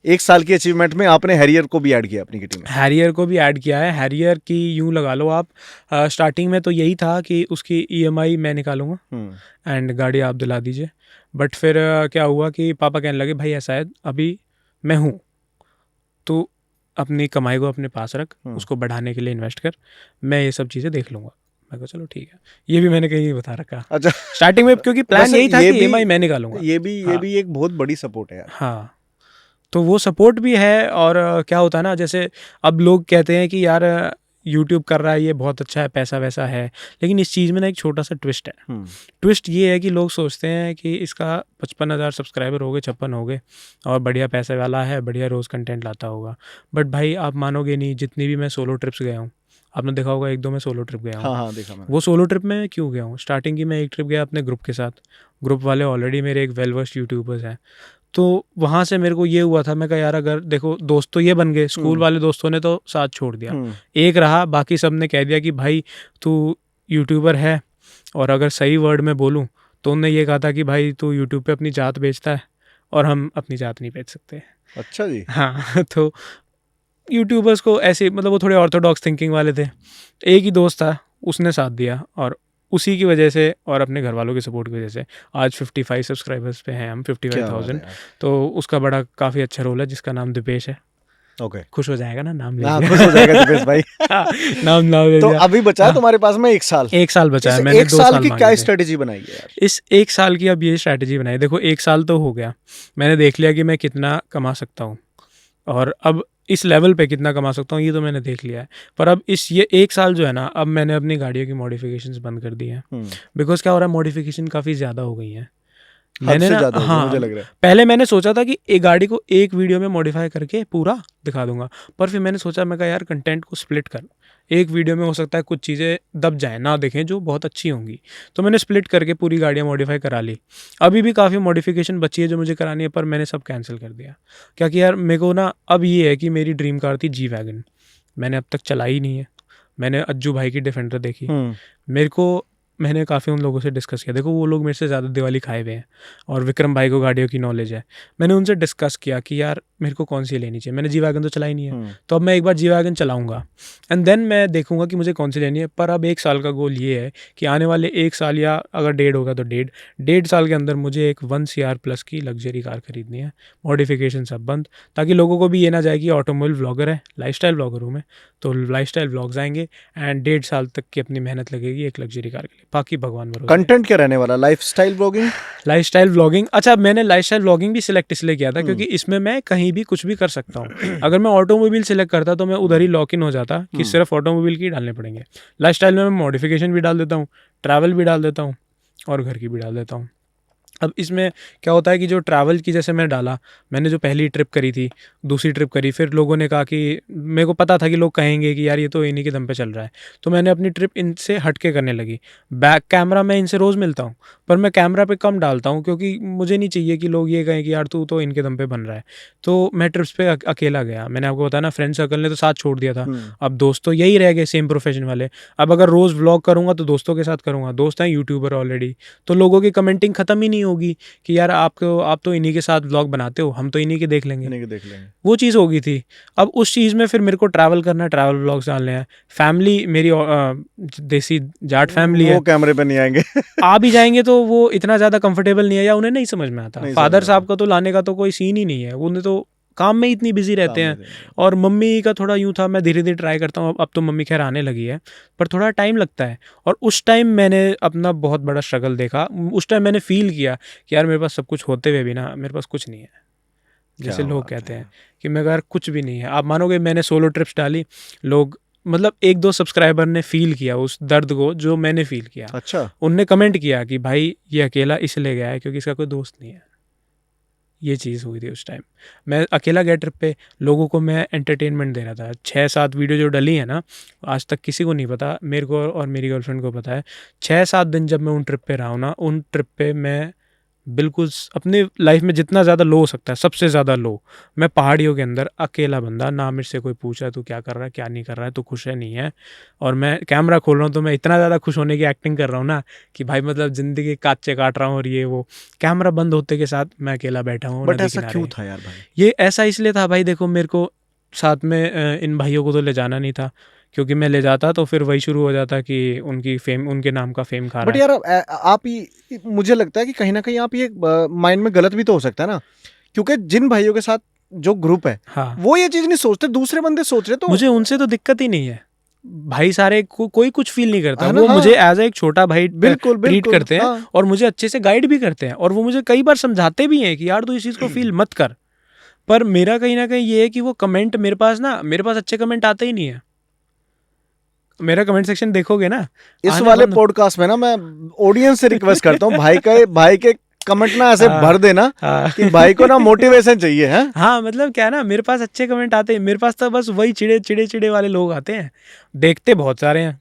1 साल की अचीवमेंट में आपने हैरियर को भी ऐड किया अपनी किटी में? हैरियर को भी ऐड किया है। हैरियर की यूँ लगा लो आप, स्टार्टिंग में तो यही था कि उसकी EMI मैं निकालूंगा एंड गाड़ी आप दिला दीजिए। बट फिर क्या हुआ कि पापा कहने लगे भाई ऐसा है, अभी मैं हूँ, तो अपनी कमाई को अपने पास रख, उसको बढ़ाने के लिए इन्वेस्ट कर, मैं ये सब चीज़ें देख लूँगा। मैं कहा चलो ठीक है। ये भी मैंने कहीं नहीं बता रखा। अच्छा, स्टार्टिंग में, क्योंकि प्लान यही था कि EMI मैं निकालूंगा। ये भी एक बहुत बड़ी सपोर्ट है यार। हाँ, तो वो सपोर्ट भी है। और क्या होता है ना, जैसे अब लोग कहते हैं कि यार यूट्यूब कर रहा है ये बहुत अच्छा है, पैसा वैसा है, लेकिन इस चीज़ में ना एक छोटा सा ट्विस्ट है। ट्विस्ट ये है कि लोग सोचते हैं कि इसका 55,000 सब्सक्राइबर हो गए, 56 हो गए और बढ़िया पैसे वाला है, बढ़िया रोज़ कंटेंट लाता होगा। बट भाई आप मानोगे नहीं, जितनी भी मैं सोलो ट्रिप्स गया हूँ, आपने देखा होगा 1-2 मैं सोलो ट्रिप गया हूँ। हाँ, देखा मैंने। वो सोलो ट्रिप में क्यों गया हूँ, स्टार्टिंग की मैं एक ट्रिप गया अपने ग्रुप के साथ। ग्रुप वाले ऑलरेडी मेरे एक वेल वर्स्ड यूट्यूबर्स हैं, तो वहाँ से मेरे को ये हुआ था, मैं कहा यार अगर देखो दोस्त तो ये बन गए, स्कूल वाले दोस्तों ने तो साथ छोड़ दिया, एक रहा, बाकी सब ने कह दिया कि भाई तू यूट्यूबर है, और अगर सही वर्ड में बोलूँ तो उन्होंने ये कहा था कि भाई तू यूट्यूब पे अपनी जात बेचता है और हम अपनी जात नहीं बेच सकते। अच्छा जी। हाँ तो यूट्यूबर्स को ऐसे, मतलब वो थोड़े ऑर्थोडॉक्स थिंकिंग वाले थे। एक ही दोस्त था, उसने साथ दिया, और उसी की वजह से और अपने घर वालों के सपोर्ट की वजह से आज 55 सब्सक्राइबर्स पे हैं हम, 55,000। तो उसका बड़ा काफ़ी अच्छा रोल है, जिसका नाम दीपेश है। ओके, खुश हो जाएगा ना नाम ले? हाँ, खुश हो जाएगा दीपेश भाई। नाम ले तो अभी बचा है तुम्हारे पास में 1 साल? 1 साल बचा है। मैंने 1 साल की क्या स्ट्रेटेजी बनाई है यार? इस 1 साल की अब ये स्ट्रेटेजी बनाई, देखो 1 साल तो हो गया, मैंने देख लिया कि मैं कितना कमा सकता हूँ, और अब इस लेवल पे कितना कमा सकता हूँ ये तो मैंने देख लिया है। पर अब ये 1 साल जो है ना, अब मैंने अपनी गाड़ियों की मॉडिफिकेशंस बंद कर दी हैं। बिकॉज क्या हो रहा है, मॉडिफिकेशन काफ़ी ज़्यादा हो गई हैं। मैंने ना, हाँ, मुझे लग रहा है पहले मैंने सोचा था कि एक गाड़ी को एक वीडियो में मॉडिफाई करके पूरा दिखा दूंगा, पर फिर मैंने सोचा, मैं कहा यार कंटेंट को स्प्लिट कर, एक वीडियो में हो सकता है कुछ चीज़ें दब जाएं, ना देखें जो बहुत अच्छी होंगी, तो मैंने स्प्लिट करके पूरी गाड़ियाँ मॉडिफाई करा ली। अभी भी काफ़ी मॉडिफिकेशन बची है जो मुझे करानी है, पर मैंने सब कैंसिल कर दिया। क्या कि यार मेरे को ना अब ये है कि मेरी ड्रीम कार थी जी वैगन, मैंने अब तक चलाई नहीं है। मैंने अज्जू भाई की डिफेंडर देखी, मेरे को, मैंने काफ़ी उन लोगों से डिस्कस किया, देखो वो लोग मेरे से ज़्यादा दिवाली खाए हुए हैं, और विक्रम भाई को गाड़ियों की नॉलेज है। मैंने उनसे डिस्कस किया कि यार मेरे को कौन सी लेनी चाहिए, मैंने जी वैगन तो चलाई नहीं है, तो अब मैं एक बार जी वैगन चलाऊंगा एंड देन मैं देखूंगा कि मुझे कौन सी लेनी है। पर अब 1 साल का गोल ये है कि आने वाले 1 साल, या अगर 1.5 होगा तो 1.5 साल के अंदर मुझे एक 1 CR प्लस की लग्जरी कार खरीदनी है, मॉडिफिकेशन सब बंद, ताकि लोगों को भी ये ना जाए कि ऑटोमोबाइल व्लॉगर है, लाइफस्टाइल व्लॉगर हूँ मैं, तो लाइफस्टाइल व्लॉग्स आएंगे एंड 1.5 साल तक की अपनी मेहनत लगेगी एक लग्जरी कार के लिए। बाकी भगवान भरोसे। कंटेंट क्या रहने वाला? Lifestyle vlogging? लाइफस्टाइल व्लॉगिंग, अच्छा मैंने लाइफस्टाइल व्लॉगिंग भी सिलेक्ट इसलिए किया था क्योंकि इसमें मैं कहीं भी कुछ भी कर सकता हूँ। अगर मैं ऑटोमोबाइल सिलेक्ट करता तो मैं उधर ही लॉक इन हो जाता कि सिर्फ ऑटोमोबाइल की डालने पड़ेंगे। लाइफस्टाइल में मैं मॉडिफिकेशन भी डाल देता हूँ, ट्रैवल भी डाल देता हूँ और घर की भी डाल देता हूँ। अब इसमें क्या होता है कि जो ट्रैवल की, जैसे मैं डाला, मैंने जो पहली ट्रिप करी थी, दूसरी ट्रिप करी, फिर लोगों ने कहा कि, मेरे को पता था कि लोग कहेंगे कि यार ये तो इन्हीं के दम पे चल रहा है, तो मैंने अपनी ट्रिप इनसे हट के करने लगी। बैक कैमरा मैं इनसे रोज़ मिलता हूँ, पर मैं कैमरा पे कम डालता हूँ क्योंकि मुझे नहीं चाहिए कि लोग ये कहें कि यार तू तो इनके दम पे बन रहा है। तो मैं ट्रिप्स पे अकेला गया। मैंने आपको बताया ना, फ्रेंड सर्कल ने तो साथ छोड़ दिया था, अब दोस्त तो यही रह गए सेम प्रोफेशन वाले। अब अगर रोज़ व्लॉग करूँगा तो दोस्तों के साथ करूँगा, दोस्त हैं यूट्यूबर ऑलरेडी, तो लोगों की कमेंटिंग ख़त्म ही नहीं होगी कि यार आप तो इन्हीं के साथ व्लॉग बनाते हो, हम तो इन्हीं के देख लेंगे। वो चीज़ हो गई थी। अब उस चीज़ में फिर मेरे को ट्रैवल करना है, ट्रैवल व्लॉग्स डालने हैं। फैमिली मेरी देसी जाट फैमिली है, वो कैमरे पे नहीं आएंगे। आ भी जाएंगे तो वो इतना ज़्यादा कंफर्टेबल नहीं है, या उन्हें नहीं समझ में आता। फादर साहब का तो लाने का तो कोई सीन ही नहीं है, उन्हें तो काम में इतनी बिजी रहते हैं। और मम्मी का थोड़ा यूँ था, मैं धीरे धीरे ट्राई करता हूँ, अब तो मम्मी खैर आने लगी है, पर थोड़ा टाइम लगता है। और उस टाइम मैंने अपना बहुत बड़ा स्ट्रगल देखा। उस टाइम मैंने फील किया कि यार मेरे पास सब कुछ होते हुए भी ना मेरे पास कुछ नहीं है। जैसे लोग कहते हैं कि मेरे यार कुछ भी नहीं है। आप मानोगे, मैंने सोलो ट्रिप्स डाली, लोग मतलब 1-2 सब्सक्राइबर ने फील किया उस दर्द को जो मैंने फील किया। अच्छा। उनने कमेंट किया कि भाई ये अकेला इसलिए गया है क्योंकि इसका कोई दोस्त नहीं है। ये चीज़ हुई थी उस टाइम। मैं अकेला गया ट्रिप पे, लोगों को मैं एंटरटेनमेंट दे रहा था। 6-7 वीडियो जो डली है ना, आज तक किसी को नहीं पता, मेरे को और मेरी गर्लफ्रेंड को पता है। 6-7 दिन जब मैं उन ट्रिप पे रहा हूँ ना, उन ट्रिप पे मैं बिल्कुल अपनी लाइफ में जितना ज़्यादा लो हो सकता है, सबसे ज़्यादा लो, मैं पहाड़ियों के अंदर अकेला बंदा, ना मेरे से कोई पूछ रहा है तू क्या कर रहा है, क्या नहीं कर रहा है, तू खुश है नहीं है। और मैं कैमरा खोल रहा हूँ तो मैं इतना ज़्यादा खुश होने की एक्टिंग कर रहा हूँ ना कि भाई मतलब ज़िंदगी काचे काट रहा हूँ। और ये वो कैमरा बंद होते के साथ मैं अकेला बैठा हूँ। बट ऐसा क्यों था यार भाई? ये ऐसा इसलिए था भाई, देखो मेरे को साथ में इन भाइयों को तो ले जाना नहीं था, क्योंकि मैं ले जाता तो फिर वही शुरू हो जाता कि उनकी फेम, उनके नाम का फेम खा रहा है। बट यार आप ही, मुझे लगता है कि कहीं ना कहीं आप ये माइंड में गलत भी तो हो सकता है ना, क्योंकि जिन भाइयों के साथ जो ग्रुप है, हाँ, वो ये चीज नहीं सोचते, दूसरे बंदे सोच रहे। तो मुझे उनसे तो दिक्कत ही नहीं है भाई, सारे कोई कुछ फील नहीं करता। है ना? वो हाँ, मुझे एज एक छोटा भाई बिल्कुल ट्रीट बिल्कुल करते हैं। हाँ। और मुझे अच्छे से गाइड भी करते हैं, और वो मुझे कई बार समझाते भी हैं कि यार तू इस चीज़ को फील मत कर। पर मेरा कहीं ना कहीं ये है कि वो कमेंट मेरे पास अच्छे कमेंट आते ही नहीं है। मेरा कमेंट सेक्शन देखोगे ना, इस आने वाले बंद- पॉडकास्ट में ना मैं ऑडियंस से रिक्वेस्ट करता हूँ, भाई के कमेंट ना ऐसे भर देना कि भाई को ना मोटिवेशन चाहिए है। हाँ, मतलब क्या है ना, मेरे पास अच्छे कमेंट आते हैं, मेरे पास तो बस वही चिड़े वाले लोग आते हैं। देखते बहुत सारे हैं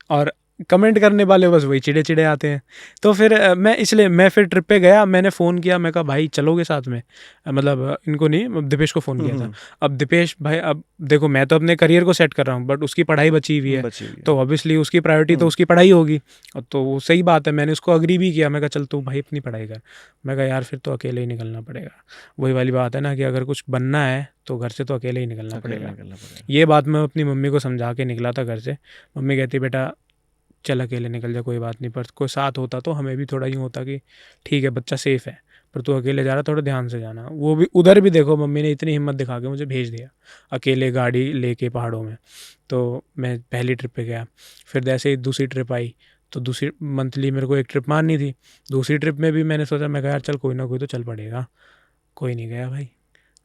और कमेंट करने वाले बस वही चिड़े आते हैं। तो फिर मैं फिर ट्रिप पे गया, मैंने फ़ोन किया, मैं कहा भाई चलोगे साथ में, मतलब इनको नहीं, दीपेश को फ़ोन किया था। अब दीपेश भाई, अब देखो मैं तो अपने करियर को सेट कर रहा हूँ, बट उसकी पढ़ाई बची हुई है, तो ऑब्वियसली उसकी प्रायोरिटी तो उसकी पढ़ाई होगी। तो वो सही बात है, मैंने उसको अग्री भी किया। मैं कहा चल तू भाई अपनी पढ़ाई कर। मैं कहा यार फिर तो अकेले ही निकलना पड़ेगा। वही वाली बात है ना कि अगर कुछ बनना है तो घर से तो अकेले ही निकलना पड़ेगा। ये बात मैं अपनी मम्मी को समझा के निकला था घर से। मम्मी कहती बेटा चल अकेले निकल जा, कोई बात नहीं, पर कोई साथ होता तो हमें भी थोड़ा यूँ होता कि ठीक है बच्चा सेफ़ है, पर तू अकेले जा रहा, थोड़ा ध्यान से जाना। वो भी उधर भी देखो, मम्मी ने इतनी हिम्मत दिखा के मुझे भेज दिया अकेले गाड़ी लेके पहाड़ों में। तो मैं पहली ट्रिप पे गया, फिर जैसे ही दूसरी ट्रिप आई, तो दूसरी मंथली मेरे को एक ट्रिप मारनी थी। दूसरी ट्रिप में भी मैंने सोचा, मैं कहा यार चल कोई ना कोई तो चल पड़ेगा, कोई नहीं गया भाई।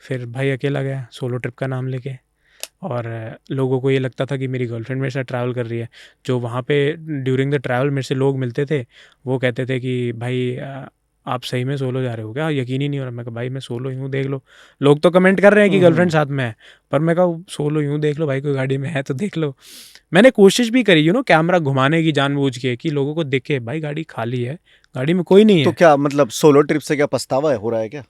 फिर भाई अकेला गया सोलो ट्रिप का नाम लेके। और लोगों को ये लगता था कि मेरी गर्लफ्रेंड मेरे साथ ट्रैवल कर रही है। जो वहाँ पे ड्यूरिंग द ट्रैवल मेरे से लोग मिलते थे, वो कहते थे कि भाई आप सही में सोलो जा रहे हो क्या, यकीन ही नहीं हो रहा। मैं कहा भाई मैं सोलो ही हूँ, देख लो। लोग तो कमेंट कर रहे हैं कि गर्लफ्रेंड साथ में है, पर मैं कहा सोलो ही हूँ, देख लो भाई, कोई गाड़ी में है तो देख लो। मैंने कोशिश भी करी कैमरा घुमाने की जानबूझ के, कि लोगों को दिखे भाई गाड़ी खाली है, गाड़ी में कोई नहीं है। तो क्या मतलब सोलो ट्रिप से क्या पछतावा हो रहा है क्या?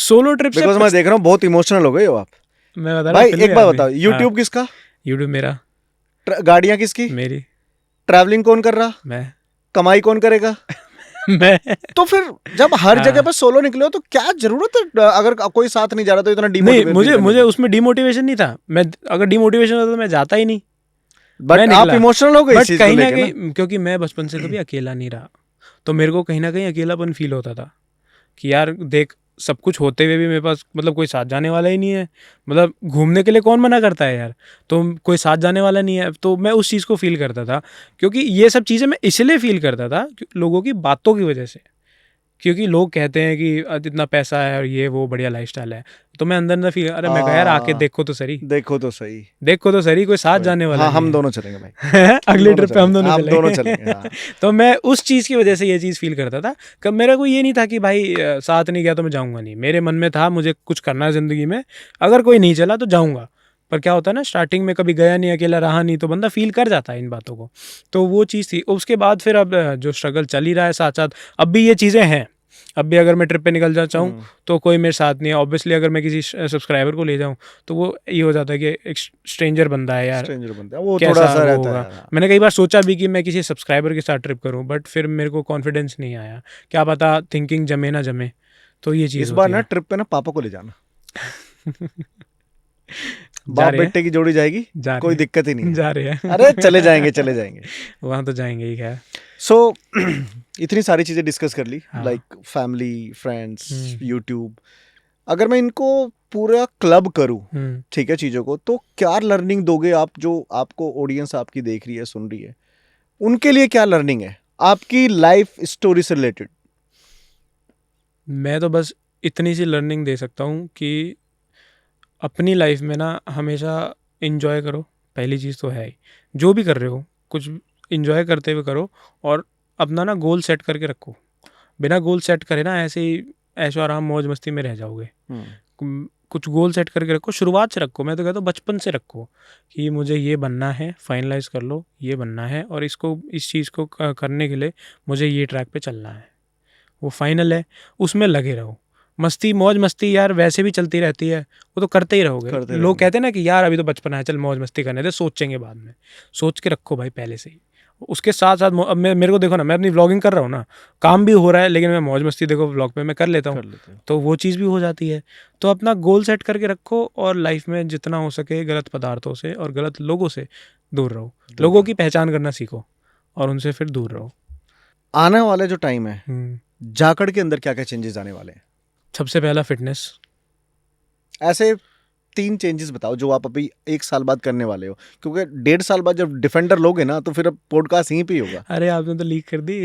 सोलो ट्रिप से मैं देख रहा हूँ बहुत इमोशनल हो गए हो आप। मैं बता भाई एक बात बताओ, यूट्यूब किसका? यूट्यूब मेरा। गाड़ियाँ किसकी? मेरी। ट्रैवलिंग कौन कर रहा? मैं। कमाई कौन करेगा? मैं। तो फिर जब हर जगह पर सोलो निकले हो तो क्या जरूरत है, अगर कोई साथ नहीं जा रहा तो इतना नहीं, मुझे उसमें डिमोटिवेशन नहीं था। मैं अगर डिमोटिवेशन होता तो मैं जाता ही नहीं। बट आप इमोशनल हो गए इस चीज को कहीं ना लेके कहीं, क्योंकि मैं बचपन से कभी अकेला नहीं रहा, तो मेरे को कहीं ना कहीं अकेलापन फील होता था कि यार देख, सब कुछ होते हुए भी मेरे पास मतलब कोई साथ जाने वाला ही नहीं है। मतलब घूमने के लिए कौन मना करता है यार, तो कोई साथ जाने वाला नहीं है। तो मैं उस चीज़ को फील करता था, क्योंकि ये सब चीज़ें मैं इसलिए फील करता था लोगों की बातों की वजह से, क्योंकि लोग कहते हैं कि इतना पैसा है और ये वो बढ़िया लाइफस्टाइल है, तो मैं अंदर फील, अरे मैं कहा यार आके देखो तो सही, कोई साथ जाने वाला नहीं हम है। दोनों चलेंगे भाई अगली ट्रिप पे हम दोनों चलेंगे। तो मैं उस चीज़ की वजह से ये चीज़ फील करता था। कब मेरा कोई ये नहीं था कि भाई साथ नहीं गया तो मैं जाऊँगा नहीं, मेरे मन में था मुझे कुछ करना है ज़िंदगी में, अगर कोई नहीं चला तो जाऊँगा। पर क्या होता है ना, स्टार्टिंग में कभी गया नहीं, अकेला रहा नहीं, तो बंदा फील कर जाता है इन बातों को। तो वो चीज़ थी। उसके बाद फिर अब जो स्ट्रगल चल ही रहा है साथ साथ, अब भी ये चीज़ें हैं। अब भी अगर मैं ट्रिप पे निकल जाता हूँ तो कोई मेरे साथ नहीं है। ऑब्वियसली अगर मैं किसी सब्सक्राइबर को ले जाऊँ तो वो ये हो जाता है कि एक स्ट्रेंजर बंदा है यार, वो कैसा थोड़ा सा वो रहता होगा। है। मैंने कई बार सोचा भी कि मैं किसी सब्सक्राइबर के साथ ट्रिप करूँ, बट फिर मेरे को कॉन्फिडेंस नहीं आया, क्या पता थिंकिंग जमे ना जमे। तो ये चीज़ इस बार ना ट्रिप पे ना पापा को ले जाना। बाप बेटे की जोड़ी जाएगी, कोई दिक्कत ही नहीं है। जा रहे हैं। अरे चले जाएंगे वहाँ तो जाएंगे ही। है सो इतनी सारी चीजें डिस्कस कर ली, लाइक फैमिली, फ्रेंड्स, यूट्यूब। अगर मैं इनको पूरा क्लब करूँ, ठीक है, चीज़ों को, तो क्या लर्निंग दोगे आप, जो आपको ऑडियंस आपकी देख रही है, सुन रही है, उनके लिए क्या लर्निंग है आपकी लाइफ स्टोरी से रिलेटेड? मैं तो बस इतनी सी लर्निंग दे सकता हूँ कि अपनी लाइफ में ना हमेशा इन्जॉय करो। पहली चीज़ तो है ही, जो भी कर रहे हो कुछ इन्जॉय करते हुए करो, और अपना ना गोल सेट करके रखो। बिना गोल सेट करे ना ऐसे ही ऐशो आराम मौज मस्ती में रह जाओगे। कुछ गोल सेट करके रखो, शुरुआत से रखो। मैं तो कहता हूँ बचपन से रखो कि मुझे ये बनना है, फाइनलाइज कर लो ये बनना है, और इसको इस चीज़ को करने के लिए मुझे ये ट्रैक पे चलना है, वो फाइनल है, उसमें लगे रहो। मस्ती मौज मस्ती यार वैसे भी चलती रहती है, वो तो करते ही रहोगे। लोग कहते हैं ना कि यार अभी तो बचपन है, चल मौज मस्ती करने दे, सोचेंगे बाद में। सोच के रखो भाई पहले से ही। उसके साथ साथ अब मेरे को देखो ना, मैं अपनी व्लॉगिंग कर रहा हूँ ना, काम भी हो रहा है, लेकिन मैं मौज मस्ती देखो व्लॉग पे मैं कर लेता हूँ, तो वो चीज़ भी हो जाती है। तो अपना गोल सेट करके रखो, और लाइफ में जितना हो सके गलत पदार्थों से और गलत लोगों से दूर रहो। लोगों की पहचान करना सीखो और उनसे फिर दूर रहो। आने वाले जो टाइम है, जाखड़ के अंदर क्या क्या चेंजेस आने वाले हैं? सबसे पहला फिटनेस। ऐसे 3 चेंजेस बताओ जो आप अभी 1 साल बाद करने वाले हो, क्योंकि 1.5 साल बाद जब डिफेंडर लोगे ना, तो फिर अब पॉडकास्ट यहीं पे ही होगा। अरे आपने तो लीक कर दी।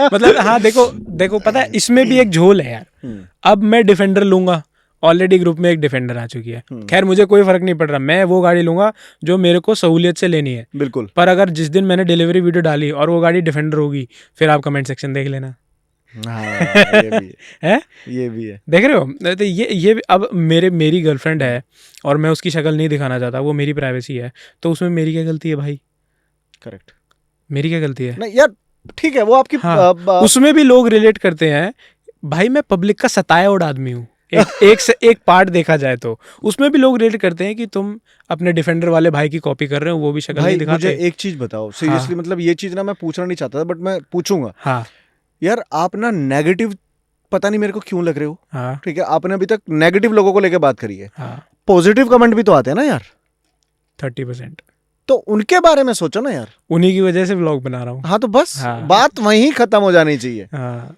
मतलब हाँ, देखो पता है इसमें भी एक झोल है यार। अब मैं डिफेंडर लूंगा, ऑलरेडी ग्रुप में एक डिफेंडर आ चुकी है, खैर मुझे कोई फर्क नहीं पड़ रहा, मैं वो गाड़ी लूंगा जो मेरे को सहूलियत से लेनी है। बिल्कुल। पर अगर जिस दिन मैंने डिलीवरी वीडियो डाली और वो गाड़ी डिफेंडर होगी, फिर आप कमेंट सेक्शन देख लेना। हाँ, ये भी है। ये भी है, देख रहे हो? तो ये अब मेरी गर्लफ्रेंड है और मैं उसकी शक्ल नहीं दिखाना चाहता, वो मेरी प्राइवेसी है, तो उसमें मेरी क्या गलती है भाई? करेक्ट, मेरी क्या गलती है? नहीं यार, ठीक है, वो आपकी हाँ, उसमें भी लोग रिलेट करते हैं। भाई मैं पब्लिक का सताया हुआ आदमी हूँ, एक से एक पार्ट देखा जाए तो उसमें भी लोग रिलेट करते हैं कि तुम अपने डिफेंडर वाले भाई की कॉपी कर रहे हो, वो भी शक्ल नहीं दिखाते। मुझे एक चीज बताओ सीरियसली, मतलब ये चीज ना मैं पूछना नहीं चाहता था, बट मैं पूछूंगा। हाँ यार आप ना नेगेटिव, पता नहीं मेरे को क्यों लग रहे हो, हाँ ठीक है, आपने अभी तक नेगेटिव लोगों को लेकर बात करी है, हाँ, पॉजिटिव कमेंट भी तो आते हैं ना यार, 30%। तो उनके बारे में सोचो ना यार। उन्हीं की वजह से व्लॉग बना रहा हूँ। हाँ तो बस बात वहीं खत्म हो जानी चाहिए। हाँ,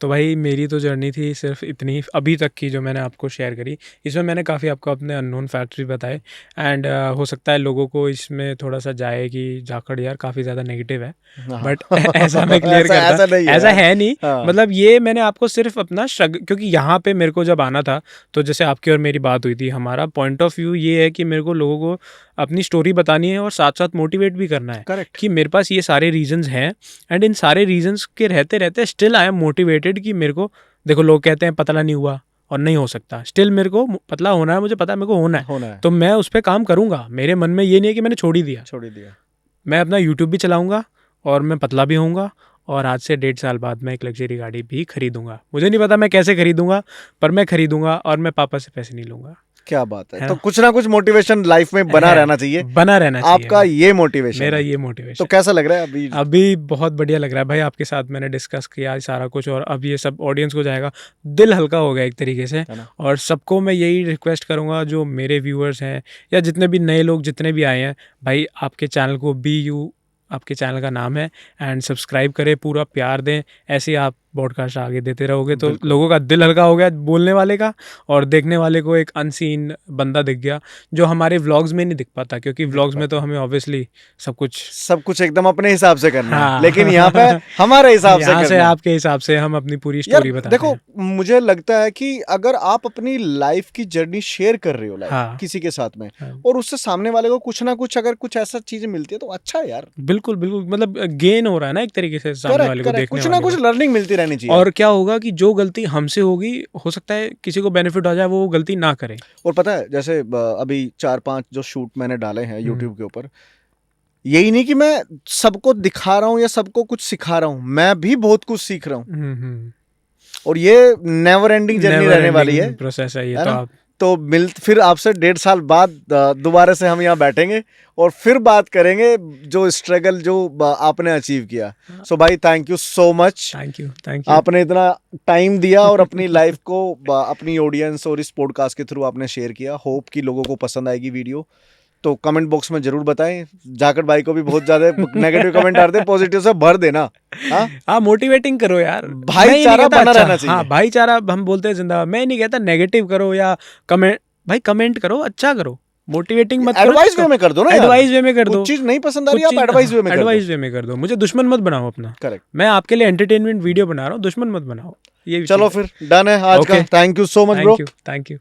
तो भाई मेरी तो जर्नी थी सिर्फ इतनी अभी तक की जो मैंने आपको शेयर करी। इसमें मैंने काफ़ी आपको अपने अननोन फैक्ट्स भी बताए, एंड हो सकता है लोगों को इसमें थोड़ा सा जाए कि जाखड़ यार काफ़ी ज़्यादा नेगेटिव है, बट ऐसा मैं क्लियर करता, ऐसा है नहीं। मतलब ये मैंने आपको सिर्फ अपना क्योंकि यहाँ पे मेरे को जब आना था, तो जैसे आपकी और मेरी बात हुई थी, हमारा पॉइंट ऑफ व्यू ये है कि मेरे को लोगों को अपनी स्टोरी बतानी है और साथ साथ मोटिवेट भी करना है। करेक्ट, कि मेरे पास ये सारे रीजंस हैं, एंड इन सारे रीजंस के रहते रहते स्टिल आई एम मोटिवेटेड कि मेरे को, देखो लोग कहते हैं पतला नहीं हुआ और नहीं हो सकता, स्टिल मेरे को पतला होना है, मुझे पता है मेरे को होना है। तो मैं उस पर काम करूंगा। मेरे मन में ये नहीं है कि मैंने छोड़ ही दिया। मैं अपना यूट्यूब भी चलाऊंगा और मैं पतला भी होऊंगा, और आज से 1.5 साल बाद मैं एक लग्जरी गाड़ी भी खरीदूंगा। मुझे नहीं पता मैं कैसे खरीदूंगा, पर मैं खरीदूंगा और मैं पापा से पैसे नहीं लूंगा। क्या बात है। तो कुछ ना कुछ मोटिवेशन लाइफ में बना रहना चाहिए, आपका ये मोटिवेशन, मेरा ये मोटिवेशन। तो कैसा लग रहा है अभी बहुत बढ़िया लग रहा है भाई, आपके साथ मैंने डिस्कस किया सारा कुछ, और अब ये सब ऑडियंस को जाएगा, दिल हल्का हो गया एक तरीके से। और सबको मैं यही रिक्वेस्ट करूंगा, जो मेरे व्यूअर्स हैं या जितने भी नए लोग जितने भी आए हैं, भाई आपके चैनल को BU आपके चैनल का नाम है, एंड सब्सक्राइब करें, पूरा प्यार दें। ऐसे आप पॉडकास्ट आगे देते रहोगे तो लोगों का दिल हल्का हो गया बोलने वाले का, और देखने वाले को एक अनसीन बंदा दिख गया जो हमारे व्लॉग्स में नहीं दिख पाता, क्योंकि व्लॉग्स में तो हमें ऑब्वियसली सब कुछ एकदम अपने हिसाब से करना है, लेकिन यहाँ पे हमारे हिसाब से आपके हिसाब से हम अपनी पूरी स्टोरी बताते हैं। देखो मुझे लगता है कि अगर आप अपनी लाइफ की जर्नी शेयर कर रहे हो किसी के साथ में, और उससे सामने वाले को कुछ ना कुछ अगर कुछ ऐसा चीजें मिलती है तो अच्छा है यार। बिल्कुल बिल्कुल, मतलब गेन हो रहा है ना एक तरीके से सामने वाले को, देखने कुछ ना कुछ लर्निंग मिलती रहनी चाहिए। और क्या होगा कि जो गलती हमसे होगी, हो सकता है किसी को बेनिफिट आ जाए, वो गलती ना करे। और पता है जैसे अभी 4-5 जो शूट मैंने डाले हैं यूट्यूब के ऊपर, यही नहीं कि मैं सबको दिखा रहा हूँ या सबको कुछ सिखा रहा हूँ, मैं भी बहुत कुछ सीख रहा हूँ, और ये नेवर एंडिंग जर्नी रहने वाली है, प्रोसेस है ये। तो फिर आपसे 1.5 साल बाद दोबारा से हम यहाँ बैठेंगे और फिर बात करेंगे जो स्ट्रगल जो आपने अचीव किया। सो भाई thank you so much, thank you आपने इतना टाइम दिया और अपनी लाइफ को अपनी ऑडियंस और इस पॉडकास्ट के थ्रू आपने शेयर किया। होप कि लोगों को पसंद आएगी वीडियो। तो कमेंट बॉक्स में जरूर बताएं। जाकर भाई को भी बहुत ज्यादा नेगेटिव कमेंट आते हैं, पॉजिटिव से भर देना। हाँ मोटिवेटिंग करो यार, भाईचारा बना रहना चाहिए। हाँ भाईचारा हम बोलते हैं जिंदाबाद। मैं नहीं कहता नेगेटिव करो या कमेंट, भाई कमेंट करो, अच्छा करो, मोटिवेटिंग मत करो। एडवाइस वे में कर दो ना, एडवाइस वे में कर दो। कुछ चीज नहीं पसंद आ रही, आप एडवाइस वे में कर दो। एडवाइस वे में कर दो, मुझे दुश्मन मत बनाओ अपना। करेक्ट। मैं आपके लिए एंटरटेनमेंट वीडियो बना रहा हूँ, दुश्मन मत बनाओ। ये चलो फिर डन है आज का। Thank you so much bro. Thank you.